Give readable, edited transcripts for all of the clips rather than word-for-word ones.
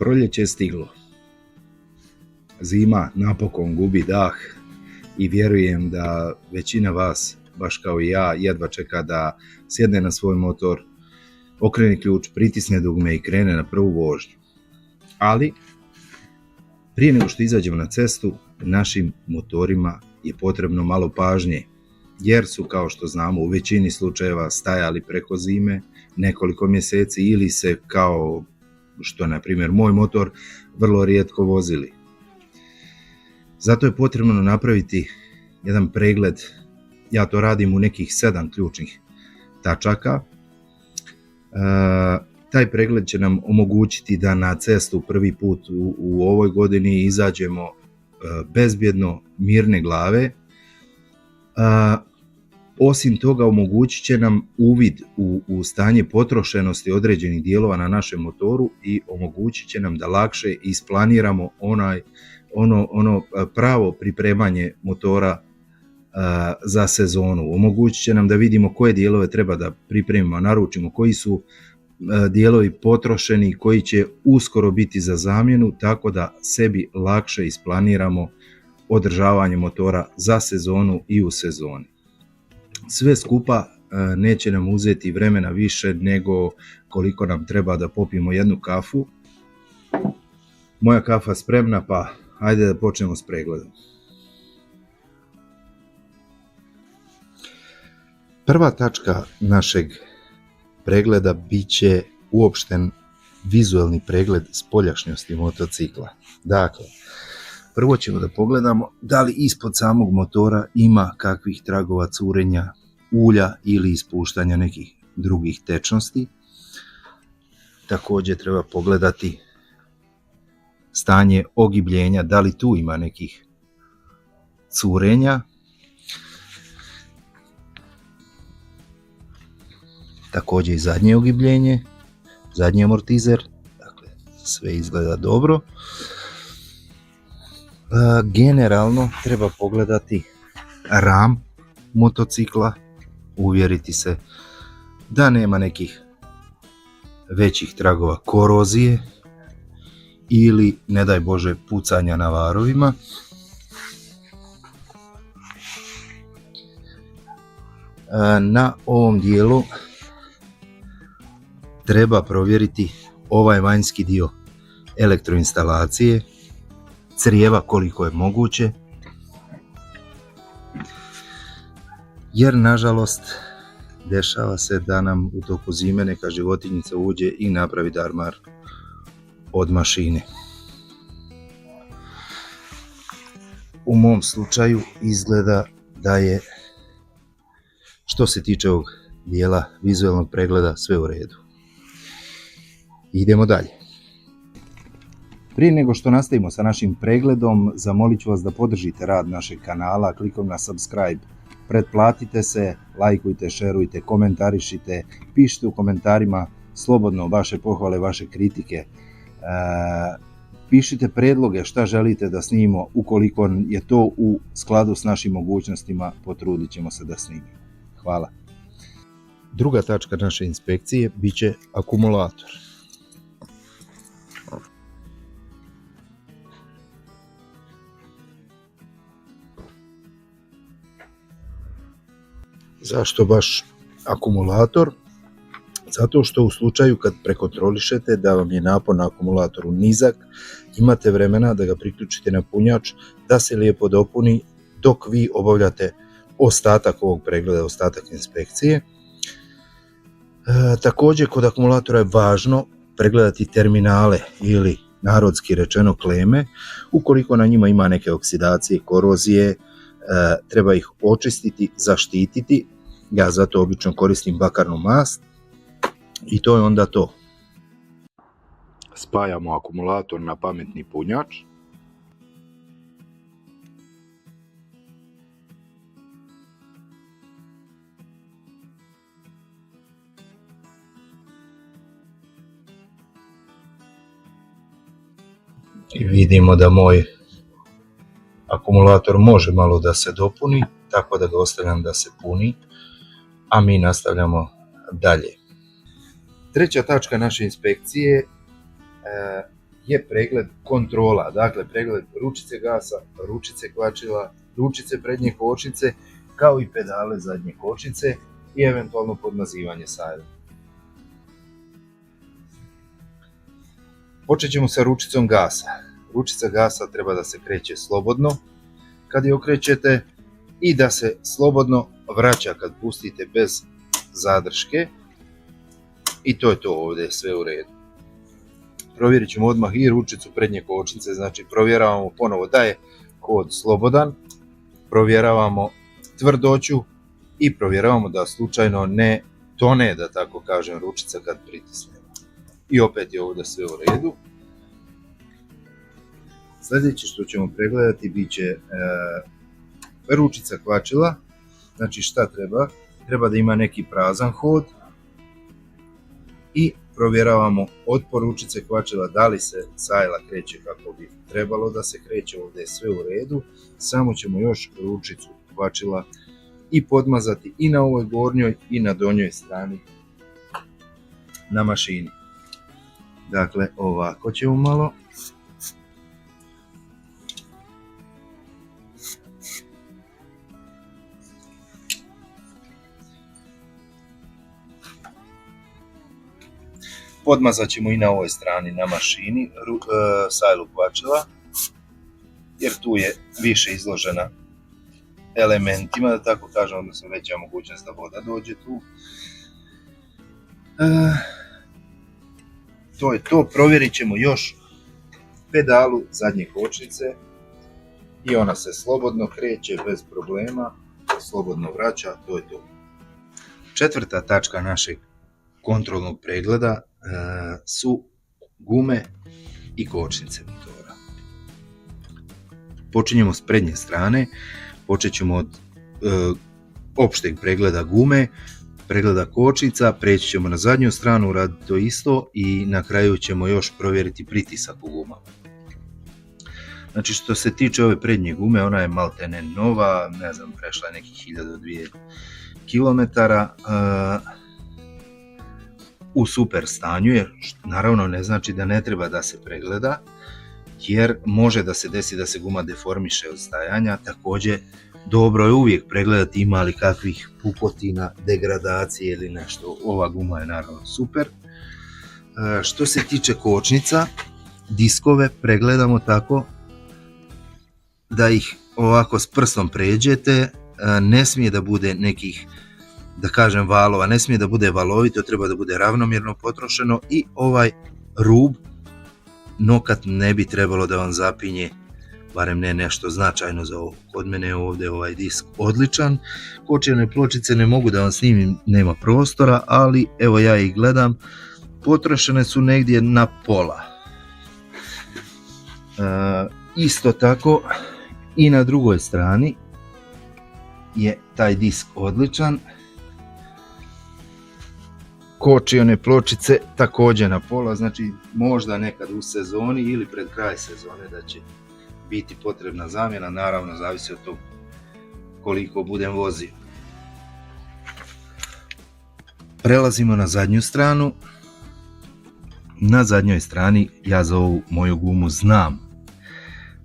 Proljeće je stiglo. Zima napokon gubi dah i vjerujem da većina vas, baš kao i ja, jedva čeka da sjedne na svoj motor, okrene ključ, pritisne dugme i krene na prvu vožnju. Ali, prije nego što izađemo na cestu, našim motorima je potrebno malo pažnje, jer su, kao što znamo, u većini slučajeva stajali preko zime nekoliko mjeseci ili se, kao što na primjer moj motor, vrlo rijetko vozili. Zato je potrebno napraviti jedan pregled, ja to radim u nekih 7 ključnih tačaka. Taj pregled će nam omogućiti da na cestu prvi put u ovoj godini izađemo bezbjedno, mirne glave. Osim toga, omogućit će nam uvid u stanje potrošenosti određenih dijelova na našem motoru i omogućit će nam da lakše isplaniramo ono pravo pripremanje motora za sezonu. Omogućit će nam da vidimo koje dijelove treba da pripremimo, naručimo, koji su dijelovi potrošeni, koji će uskoro biti za zamjenu, tako da sebi lakše isplaniramo održavanje motora za sezonu i u sezoni. Sve skupa neće nam uzeti vremena više nego koliko nam treba da popijemo jednu kafu. Moja kafa spremna, pa ajde da počnemo s pregledom. Prva tačka našeg pregleda bit će uopšten vizualni pregled spoljašnjosti motocikla. Dakle, prvo ćemo da pogledamo da li ispod samog motora ima kakvih tragova curenja ulja ili ispuštanja nekih drugih tečnosti. Također treba pogledati stanje ogibljenja, da li tu ima nekih curenja. Također i zadnje ogibljenje, zadnji amortizer, dakle sve izgleda dobro. Generalno treba pogledati ram motocikla, uvjeriti se da nema nekih većih tragova korozije ili, ne daj Bože, pucanja na varovima. Na ovom dijelu treba provjeriti ovaj vanjski dio elektroinstalacije, crijeva koliko je moguće, jer nažalost dešava se da nam u toku zime neka životinjica uđe i napravi darmar od mašine. U mom slučaju izgleda da je, što se tiče ovog dijela vizualnog pregleda, sve u redu. Idemo dalje. Prije nego što nastavimo sa našim pregledom, zamolit ću vas da podržite rad našeg kanala klikom na subscribe. Pretplatite se, lajkujte, šerujte, komentarišite, pišite u komentarima slobodno vaše pohvale, vaše kritike. Pišite predloge šta želite da snimimo, ukoliko je to u skladu s našim mogućnostima, potrudit ćemo se da snimimo. Hvala. Druga tačka naše inspekcije bit će akumulator. Zašto baš akumulator? Zato što u slučaju kad prekontrolišete da vam je napon na akumulatoru nizak, imate vremena da ga priključite na punjač, da se lijepo dopuni dok vi obavljate ostatak ovog pregleda, ostatak inspekcije. Također kod akumulatora je važno pregledati terminale ili narodski rečeno kleme. Ukoliko na njima ima neke oksidacije, korozije, treba ih očistiti, zaštititi. Ja zato obično koristim bakarnu mast i to je onda to. Spajamo akumulator na pametni punjač. I vidimo da moj akumulator može malo da se dopuni, tako da ga ostavljam da se puni, a mi nastavljamo dalje. Treća tačka naše inspekcije je pregled kontrola, dakle pregled ručice gasa, ručice kvačila, ručice prednje kočnice, kao i pedale zadnje kočnice i eventualno podmazivanje sajla. Počet ćemo sa ručicom gasa. Ručica gasa treba da se kreće slobodno kad je okrećete i da se slobodno vraća kad pustite bez zadrške. I to je to, ovdje je sve u redu. Provjerit ćemo odmah i ručicu prednje kočnice, znači provjeravamo ponovo da je hod slobodan, provjeravamo tvrdoću i provjeravamo da slučajno ne tone, da tako kažem, ručica kad pritisnemo. I opet je ovdje sve u redu. Sljedeće što ćemo pregledati bit će ručica kvačila. Znači šta treba? Treba da ima neki prazan hod i provjeravamo otpor ručice kvačila, da li se sajla kreće kako bi trebalo da se kreće, ovdje je sve u redu. Samo ćemo još ručicu kvačila i podmazati i na ovoj gornjoj i na donjoj strani na mašini. Dakle, ovako ćemo malo. Podmazat ćemo i na ovoj strani na mašini sajlu kvačila, jer tu je više izložena elementima, da tako kažem, odnosno veća mogućnost da voda dođe tu. To je to, provjerit ćemo još pedalu zadnje kočnice i ona se slobodno kreće bez problema, slobodno vraća, to je to. Četvrta tačka našeg kontrolnog pregleda su gume i kočnice motora. Počinjemo s prednje strane, počet ćemo od opšteg pregleda gume, pregleda kočnica, preći ćemo na zadnju stranu, raditi to isto i na kraju ćemo još provjeriti pritisak u gumama. Znači što se tiče ove prednje gume, ona je maltene nova, ne znam, prešla je nekih 1000-2000 km, u super stanju je, naravno ne znači da ne treba da se pregleda, jer može da se desi da se guma deformiše od stajanja. Također dobro je uvijek pregledati ima li kakvih pukotina, degradacije ili nešto. Ova guma je naravno super. Što se tiče kočnica, diskove pregledamo tako da ih ovako s prstom pređete, ne smije da bude nekih, da kažem, valova, ne smije da bude valovito, treba da bude ravnomjerno potrošeno i ovaj rub, nokat ne bi trebalo da vam zapinje, barem ne nešto značajno za ovo. Kod mene je ovdje ovaj disk odličan, kočene pločice ne mogu da vam snimim, nema prostora, ali evo ja ih gledam, potrošene su negdje na pola. Isto tako i na drugoj strani je taj disk odličan, kočione pločice također na pola, znači možda nekad u sezoni ili pred kraj sezone da će biti potrebna zamjena, naravno zavisi od toga koliko budem vozio. Prelazimo na zadnju stranu. Na zadnjoj strani ja za ovu moju gumu znam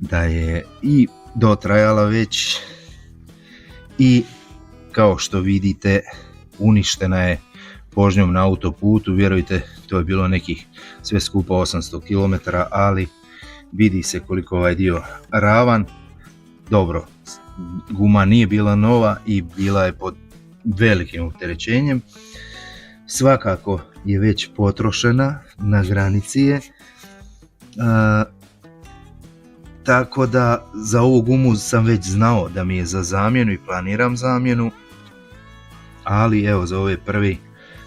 da je i dotrajala već i kao što vidite uništena je vožnjom na autoputu, vjerujte, to je bilo nekih sve skupa 800 km, ali vidi se koliko ovaj dio ravan. Dobro, guma nije bila nova i bila je pod velikim opterećenjem. Svakako je već potrošena, na granici je. Tako da za ovu gumu sam već znao da mi je za zamjenu i planiram zamjenu, ali evo za ove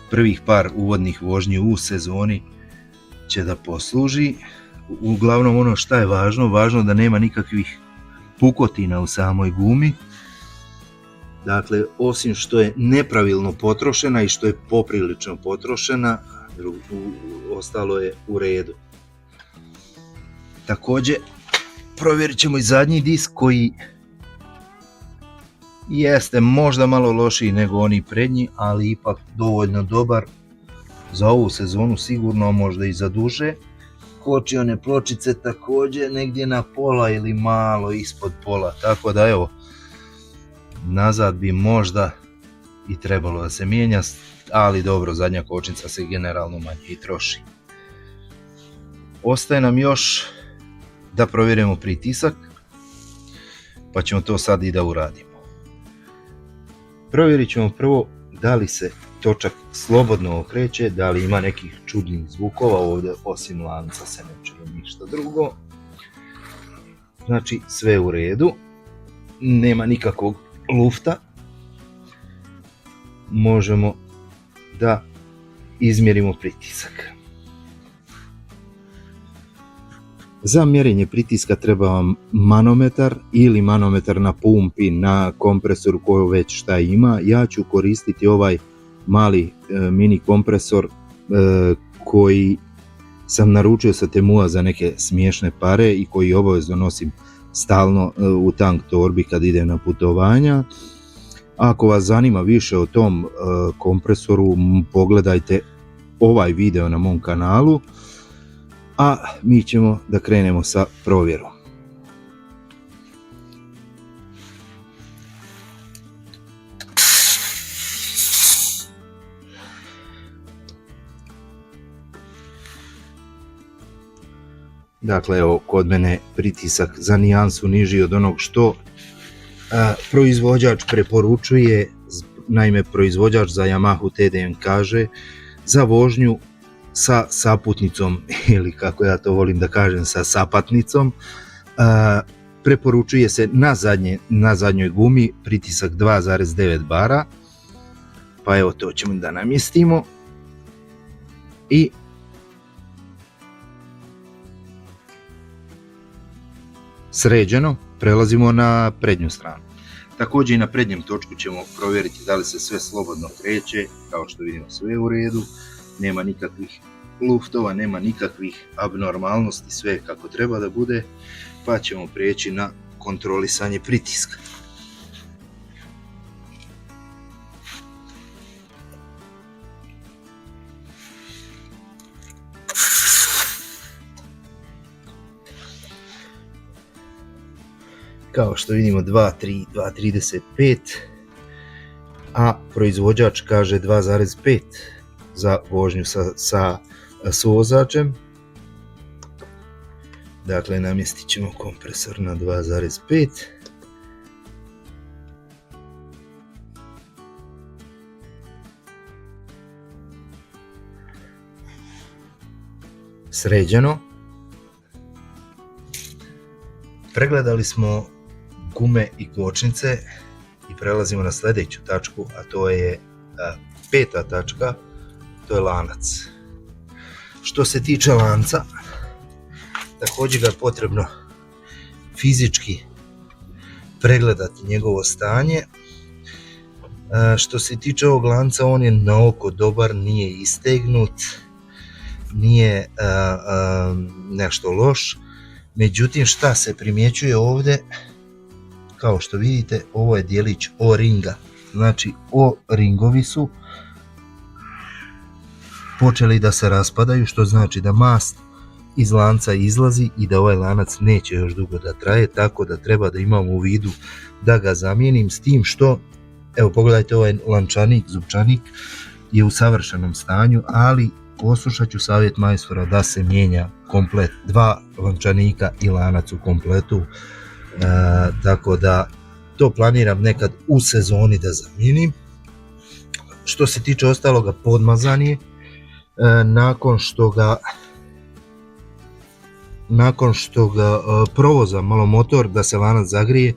prvih par uvodnih vožnji u sezoni će da posluži. Uglavnom ono što je važno da nema nikakvih pukotina u samoj gumi. Dakle, osim što je nepravilno potrošena i što je poprilično potrošena, ostalo je u redu. Također, provjerit ćemo i zadnji disk koji jeste možda malo lošiji nego oni prednji, ali ipak dovoljno dobar za ovu sezonu sigurno, možda i za duže. kočione pločice također negdje na pola ili malo ispod pola, tako da evo, nazad bi možda i trebalo da se mijenja, ali dobro, zadnja kočnica se generalno manje i troši. Ostaje nam još da provjerimo pritisak, pa ćemo to sad i da uradimo. Provjerit ćemo prvo da li se točak slobodno okreće, da li ima nekih čudnih zvukova ovdje, osim lanca se ne čuje ništa drugo. Znači sve u redu, nema nikakvog lufta. Možemo da izmjerimo pritisak. Za mjerenje pritiska treba vam manometar ili manometar na pumpi, na kompresoru koji već šta ima. Ja ću koristiti ovaj mali mini kompresor koji sam naručio sa Temua za neke smiješne pare i koji obavezno nosim stalno u tank torbi kad idem na putovanja. Ako vas zanima više o tom kompresoru, pogledajte ovaj video na mom kanalu, a mi ćemo da krenemo sa provjerom. Dakle, evo, kod mene pritisak za nijansu niži od onog što proizvođač preporučuje. Naime, proizvođač za Yamahu TDM kaže za vožnju sa saputnicom, ili kako ja to volim da kažem, sa sapatnicom, preporučuje se na zadnjoj gumi pritisak 2,9 bara, pa evo to ćemo da namjestimo i sređeno prelazimo na prednju stranu. Također i na prednjem točku ćemo provjeriti da li se sve slobodno kreće, kao što vidimo sve je u redu, nema nikakvih luftova, nema nikakvih abnormalnosti, sve kako treba da bude, pa ćemo prijeći na kontrolisanje pritiska. Kao što vidimo 2.3, 2.35, a proizvođač kaže 2.5 za vožnju sa suvozačem. Dakle, namjestit ćemo kompresor na 2.5. Sređeno. Pregledali smo gume i kočnice i prelazimo na sljedeću tačku, a to je peta tačka, to je lanac. Što se tiče lanca, također ga je potrebno fizički pregledati njegovo stanje. Što se tiče ovog lanca, on je na oko dobar, nije istegnut, nije nešto loš. Međutim, šta se primjećuje ovdje, kao što vidite, ovo je dijelić O-ringa. Znači, O-ringovi su počeli da se raspadaju, što znači da mast iz lanca izlazi i da ovaj lanac neće još dugo da traje, tako da treba da imamo u vidu da ga zamijenim, s tim što, evo pogledajte, ovaj lančanik, zupčanik je u savršenom stanju, ali poslušat ću savjet majstora da se mijenja komplet, dva lančanika i lanac u kompletu, tako da to planiram nekad u sezoni da zamijenim. Što se tiče ostaloga, podmazan je. Nakon što ga provozam malo motor da se lanac zagrije,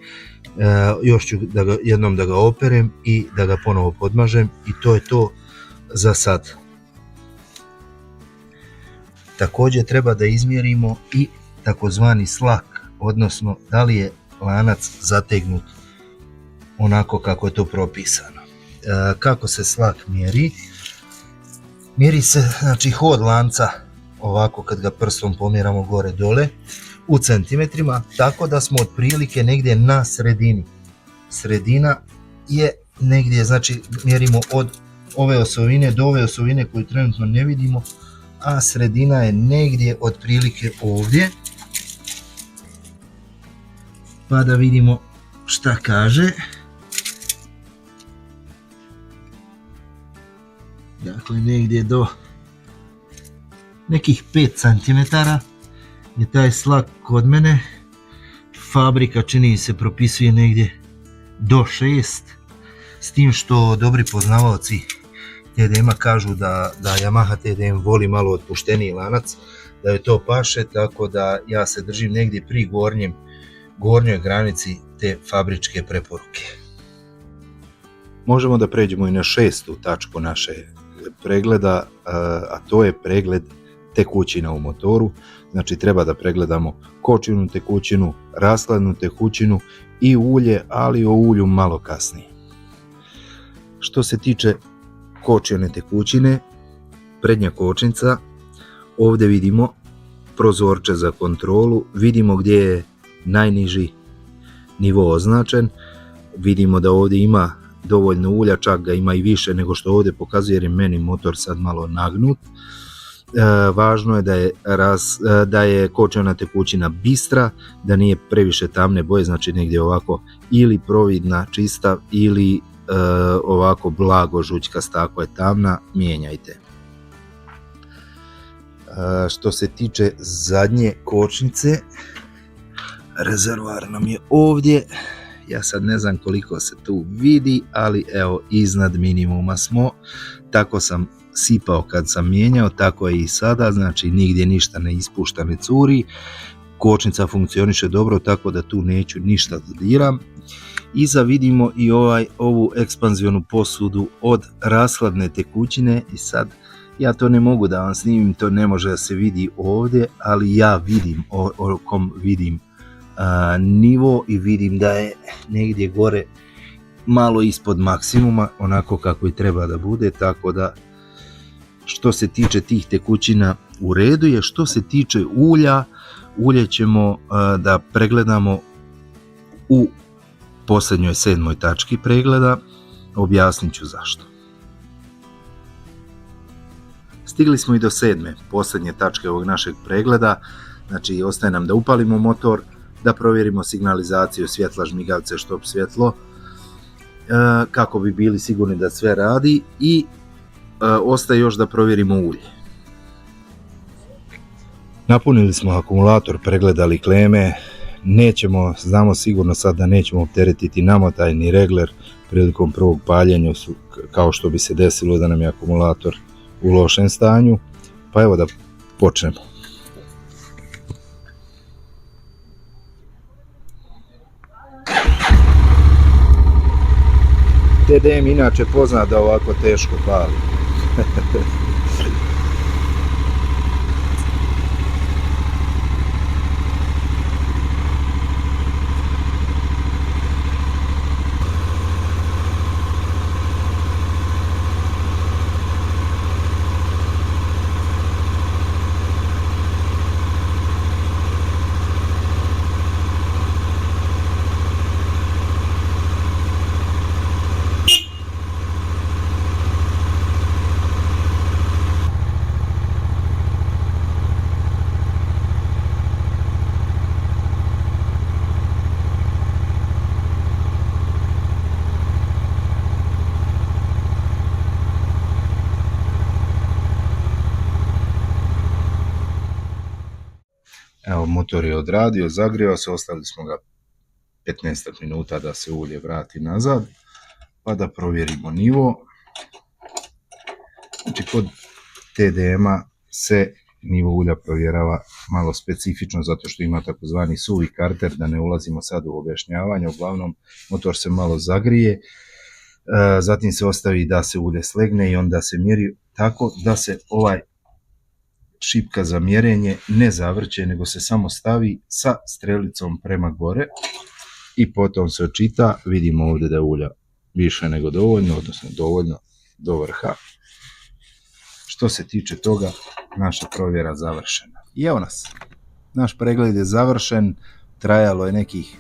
još ću jednom da ga operem i da ga ponovo podmažem, i to je to za sad. Također treba da izmjerimo i takozvani slak, odnosno da li je lanac zategnut onako kako je to propisano. Kako se slak mjeri? Mjeri se, znači, hod lanca ovako kad ga prstom pomjeramo gore dole u centimetrima, tako da smo otprilike negdje na sredini. Sredina je negdje, znači mjerimo od ove osovine do ove osovine koju trenutno ne vidimo, a sredina je negdje otprilike ovdje. Pa da vidimo šta kaže. Dakle, negdje do nekih 5 cm je taj slag kod mene. Fabrika čini se propisuje negdje do 6, s tim što dobri poznavaoci TDM-a kažu da Yamaha TDM voli malo otpušteniji lanac, da je to paše, tako da ja se držim negdje pri gornjoj granici te fabričke preporuke. Možemo da pređemo i na 6. tačku naše pregleda, a to je pregled tekućina u motoru. Znači treba da pregledamo kočivnu tekućinu, rashladnu tekućinu i ulje, ali o ulju malo kasnije. Što se tiče kočivne tekućine, prednja kočnica, ovdje vidimo prozorče za kontrolu, vidimo gdje je najniži nivo označen, vidimo da ovdje ima dovoljno ulja, čak ga ima i više nego što ovdje pokazuje jer je meni motor sad malo nagnut. Važno je da je kočivna tekućina bistra, da nije previše tamne boje, znači negdje ovako ili providna, čista ili ovako blago žućkasta. Ako je tamna, mijenjajte. Što se tiče zadnje kočnice, rezervoar nam je ovdje. Ja sad ne znam koliko se tu vidi, ali evo iznad minimuma smo. Tako sam sipao kad sam mijenjao, tako je i sada, znači nigdje ništa ne ispušta, ne curi. Kočnica funkcioniše dobro, tako da tu neću ništa dodiram. Iza vidimo i ovu ekspanzionu posudu od rashladne tekućine i sad ja to ne mogu da vam snimim, to ne može da se vidi ovdje, ali ja vidim nivo i vidim da je negdje gore malo ispod maksimuma, onako kako i treba da bude, tako da što se tiče tih tekućina u redu je. Što se tiče ulja, ulje ćemo da pregledamo u posljednjoj 7. tački pregleda, objasnit ću zašto. Stigli smo i do 7. posljednje tačke ovog našeg pregleda, znači ostaje nam da upalimo motor, da provjerimo signalizaciju svjetla, žmigavce, štop svjetlo, kako bi bili sigurni da sve radi i ostaje još da provjerimo ulje. Napunili smo akumulator, pregledali kleme, znamo sigurno sad da nećemo opteretiti namotaj ni regler prilikom prvog paljenja, kao što bi se desilo da nam je akumulator u lošem stanju, pa evo da počnemo. TDM inače poznat da ovako teško pali. Evo, motor je odradio, zagrijao se, ostavili smo ga 15 minuta da se ulje vrati nazad, pa da provjerimo nivo. Znači, kod TDM-a se nivo ulja provjerava malo specifično, zato što ima takozvani suvi karter, da ne ulazimo sad u objašnjavanje. Uglavnom, motor se malo zagrije, zatim se ostavi da se ulje slegne i onda se mjeri tako da se šipka za mjerenje ne zavrće, nego se samo stavi sa strelicom prema gore i potom se očita. Vidimo ovdje da je ulja više nego dovoljno, odnosno dovoljno do vrha. Što se tiče toga, naša provjera završena. I evo nas, naš pregled je završen, trajalo je nekih,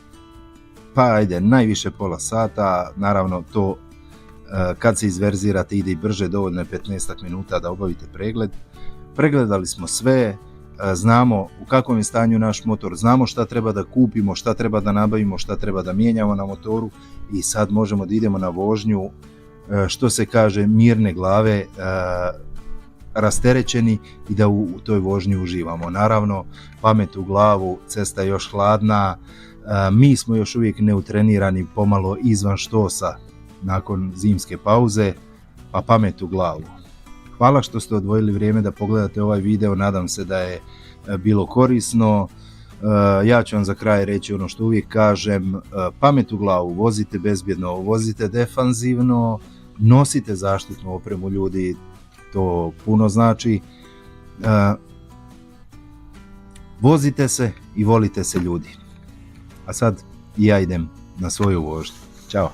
najviše pola sata, naravno to kad se izverzirate ide i brže, dovoljno je 15 minuta da obavite pregled. pregledali smo sve, znamo u kakvom je stanju naš motor, znamo šta treba da kupimo, šta treba da nabavimo, šta treba da mijenjamo na motoru i sad možemo da idemo na vožnju, što se kaže, mirne glave, rasterećeni i da u toj vožnji uživamo. Naravno, pamet u glavu, cesta je još hladna, mi smo još uvijek neutrenirani, pomalo izvan štosa nakon zimske pauze, pa pamet u glavu. Hvala što ste odvojili vrijeme da pogledate ovaj video, nadam se da je bilo korisno. Ja ću vam za kraj reći ono što uvijek kažem, pamet u glavu, vozite bezbjedno, vozite defanzivno, nosite zaštitnu opremu ljudi, to puno znači. Vozite se i volite se ljudi. A sad ja idem na svoju vožnju. Ćao.